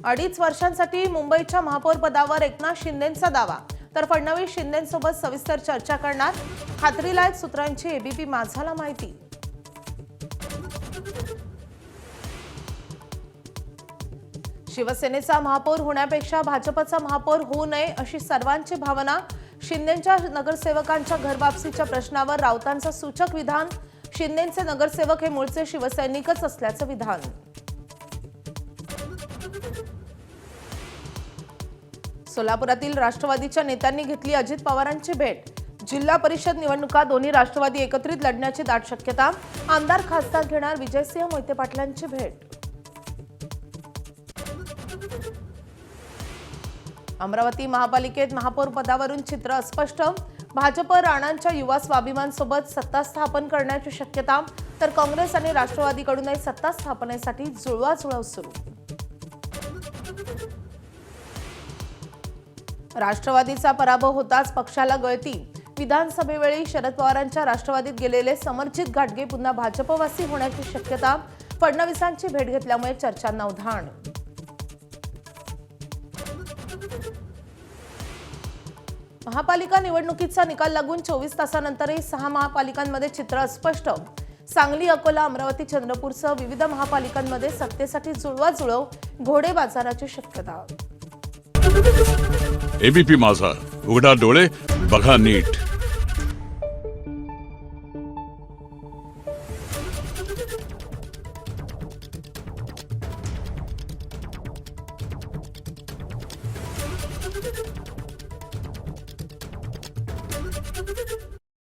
2.5 वर्षांसाठी मुंबईच्या महापौर पदावर एकनाथ शिंदेंचा दावा, तर फडणवीस शिंदेंसोबत सविस्तर चर्चा करणार, खात्रीलायक सूत्रांची एबीपी माझाला माहिती। शिवसेनेचा महापौर होण्यापेक्षा भाजपचा महापौर होऊ नये अशी सर्वांची भावना। शिंदेंच्या नगरसेवकांच्या घरवापसीच्या प्रश्नावर राऊतांचं सूचक विधान। शिंदेंचे नगरसेवक हे मूळचे शिवसैनिकच असल्याचं विधान। सोलापुरातील राष्ट्रवादीच्या नेत्यांनी घेतली अजित पवारांची भेट। जिल्हा परिषद निवडणुका दोन्ही राष्ट्रवादी एकत्रित लढण्याची दाट शक्यता। आमदार खासदार घेणार विजयसिंह मोहिते पाटलांची भेट। अमरावती महापालिकेत महापौर पदावरून चित्र अस्पष्ट। भाजप राणांच्या युवा स्वाभिमान सोबत सत्ता स्थापन करण्याची शक्यता, तर काँग्रेस आणि राष्ट्रवादीकडूनही सत्ता स्थापनेसाठी जुळवाजुळव सुरू। राष्ट्रवादीचा पराभव होताच पक्षाला गळती। विधानसभेवेळी शरद पवारांच्या राष्ट्रवादीत गेलेले समरजित घाटगे पुन्हा भाजपवासी होण्याची शक्यता। फडणवीसांची भेट घेतल्यामुळे चर्चांना उधाण। महापालिका निवडणुकीचा निकाल लागून 24 तासानंतरही 6 महापालिकांमध्ये चित्र अस्पष्ट। सांगली, अकोला, अमरावती, चंद्रपूरसह विविध महापालिकांमध्ये सत्तेसाठी जुळवाजुळव, घोडे बाजाराची शक्यता। एबीपी माझा, उघडा डोळे बघा नीट।